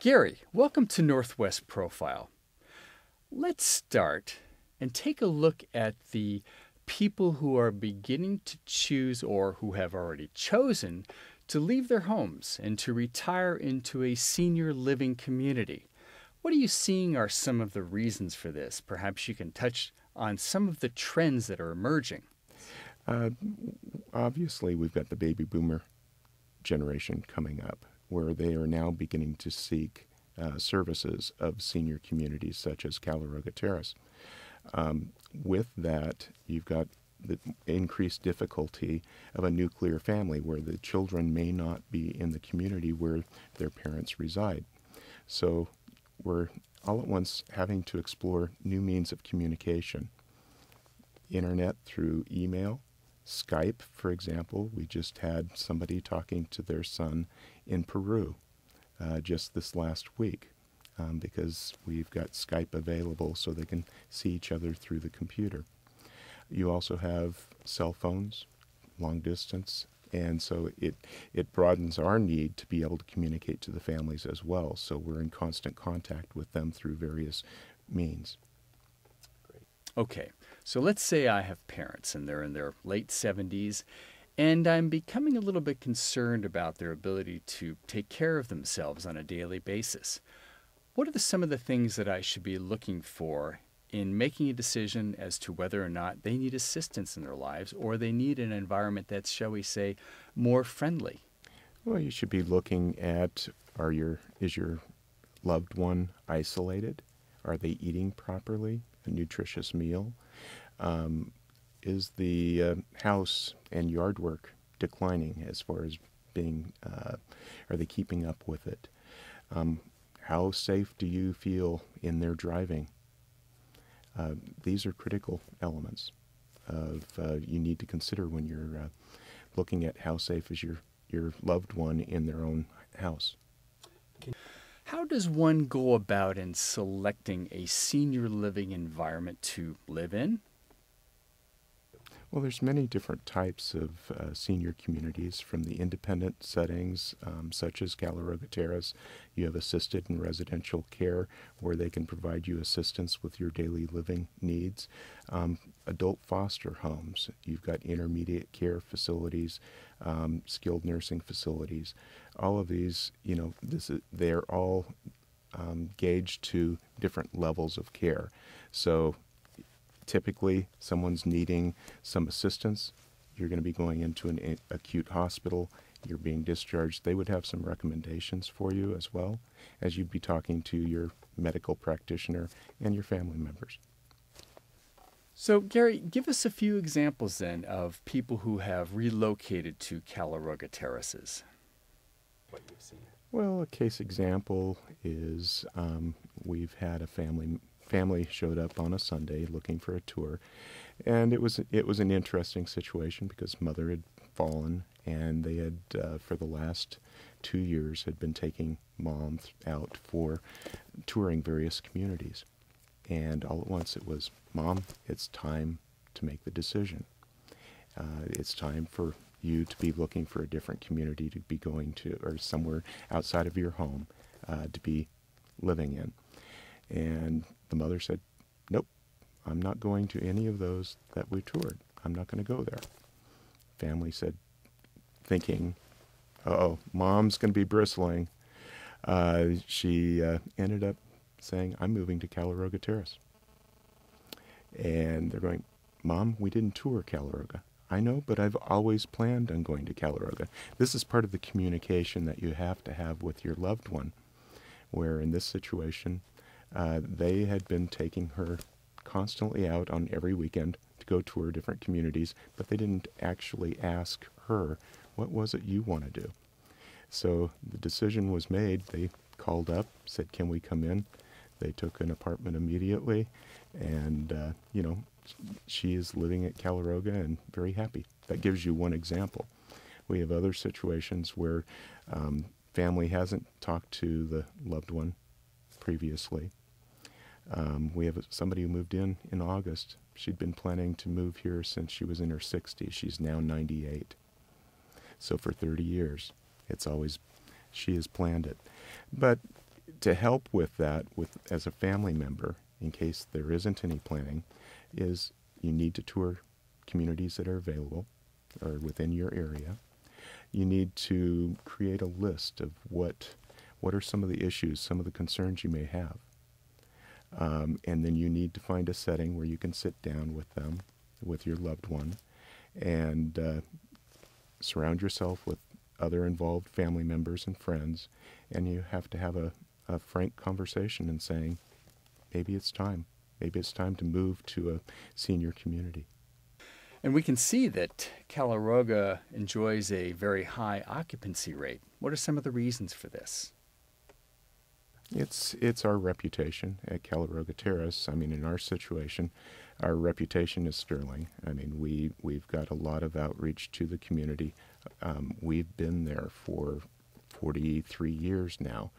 Gary, welcome to Northwest Profile. Let's start and take a look at the people who are beginning to choose or who have already chosen to leave their homes and to retire into a senior living community. What are you seeing are some of the reasons for this? Perhaps you can touch on some of the trends that are emerging. Uh, Obviously, we've got the baby boomer generation coming up, where they are now beginning to seek services of senior communities such as Calaroga Terrace. With that, you've got the increased difficulty of a nuclear family where the children may not be in the community where their parents reside. So we're all at once having to explore new means of communication. Internet through email, Skype, for example. We just had somebody talking to their son in Peru just this last week because we've got Skype available so they can see each other through the computer. You also have cell phones, long distance, and so it broadens our need to be able to communicate to the families as well. So we're in constant contact with them through various means. Okay, so let's say I have parents and they're in their late 70s, and I'm becoming a little bit concerned about their ability to take care of themselves on a daily basis. What are some of the things that I should be looking for in making a decision as to whether or not they need assistance in their lives or they need an environment that's, shall we say, more friendly? Well, you should be looking at is your loved one isolated? Are they eating properly? A nutritious meal? Is the house and yard work declining as far as being, are they keeping up with it? How safe do you feel in their driving? These are critical elements of you need to consider when you're looking at how safe is your loved one in their own house. How does one go about in selecting a senior living environment to live in? Well, there's many different types of senior communities, from the independent settings, such as Calaroga Terrace. You have assisted and residential care, where they can provide you assistance with your daily living needs. Adult foster homes. You've got intermediate care facilities, skilled nursing facilities. All of these, they're all gauged to different levels of care. So typically, someone's needing some assistance. You're going to be going into an acute hospital. You're being discharged. They would have some recommendations for you as well as you'd be talking to your medical practitioner and your family members. So, Gary, give us a few examples then of people who have relocated to Calaroga Terraces. What you've seen. Well, a case example is we've had a family showed up on a Sunday looking for a tour, and it was an interesting situation because mother had fallen, and they had for the last 2 years had been taking mom out for touring various communities, and all at once it was, Mom, it's time to make the decision. It's time for you to be looking for a different community to be going to, or somewhere outside of your home to be living in. And the mother said, nope, I'm not going to any of those that we toured. I'm not going to go there. Family said, thinking, uh-oh, Mom's going to be bristling. She ended up saying, I'm moving to Calaroga Terrace. And they're going, Mom, we didn't tour Calaroga. I know, but I've always planned on going to Calaroga. This is part of the communication that you have to have with your loved one, where in this situation, they had been taking her constantly out on every weekend to go tour different communities, but they didn't actually ask her, what was it you want to do? So the decision was made. They called up, said, can we come in? They took an apartment immediately, and, she is living at Calaroga and very happy. That gives you one example. We have other situations where family hasn't talked to the loved one previously. We have somebody who moved in August. She'd been planning to move here since she was in her 60s. She's now 98. So for 30 years, she has planned it. But To help with that, as a family member, in case there isn't any planning, is you need to tour communities that are available or within your area. You need to create a list of what are some of the issues, some of the concerns you may have. And then you need to find a setting where you can sit down with them, with your loved one, and surround yourself with other involved family members and friends, and you have to have a frank conversation and saying, maybe it's time. Maybe it's time to move to a senior community. And we can see that Calaroga enjoys a very high occupancy rate. What are some of the reasons for this? It's our reputation at Calaroga Terrace. I mean, in our situation, our reputation is sterling. I mean, we've got a lot of outreach to the community. We've been there for 43 years now.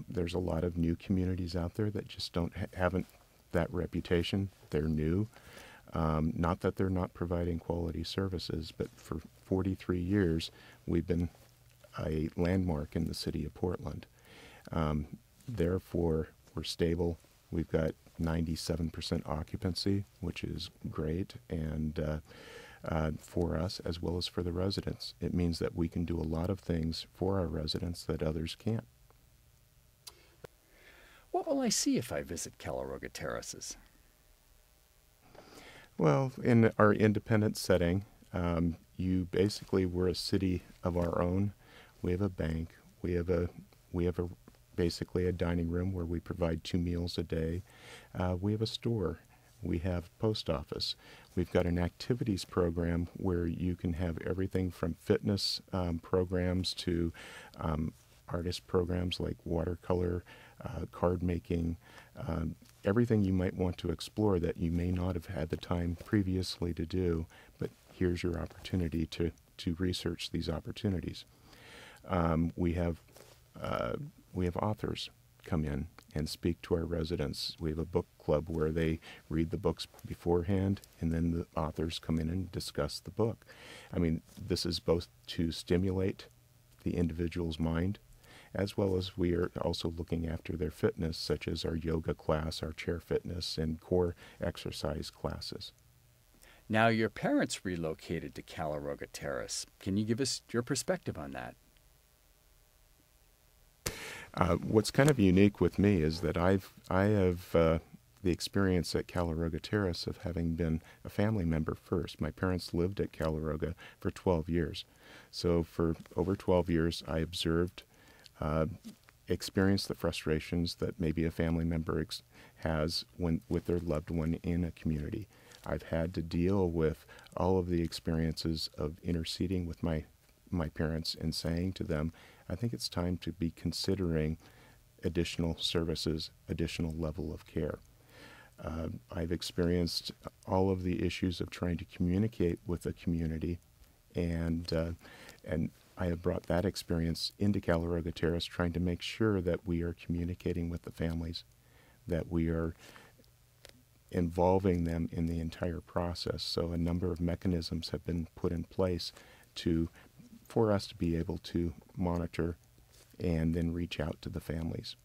There's a lot of new communities out there that just haven't that reputation. They're new. Not that they're not providing quality services, but for 43 years, we've been a landmark in the city of Portland. Therefore, we're stable. We've got 97% occupancy, which is great, and for us as well as for the residents. It means that we can do a lot of things for our residents that others can't. What will I see if I visit Calaroga Terraces? Well, in our independent setting, we're a city of our own. We have a bank. We have basically a dining room where we provide 2 meals a day. We have a store. We have post office. We've got an activities program where you can have everything from fitness programs to artist programs like watercolor, card making, everything you might want to explore that you may not have had the time previously to do, but here's your opportunity to research these opportunities. We have authors come in and speak to our residents. We have a book club where they read the books beforehand, and then the authors come in and discuss the book. I mean, this is both to stimulate the individual's mind, as well as we are also looking after their fitness, such as our yoga class, our chair fitness, and core exercise classes. Now, your parents relocated to Calaroga Terrace. Can you give us your perspective on that? What's kind of unique with me is that I have the experience at Calaroga Terrace of having been a family member first. My parents lived at Calaroga for 12 years. So for over 12 years, I observed, experienced the frustrations that maybe a family member has with their loved one in a community. I've had to deal with all of the experiences of interceding with my parents and saying to them, I think it's time to be considering additional services, additional level of care. I've experienced all of the issues of trying to communicate with the community, and I have brought that experience into Calaroga Terrace, trying to make sure that we are communicating with the families, that we are involving them in the entire process. So a number of mechanisms have been put in place for us to be able to monitor and then reach out to the families.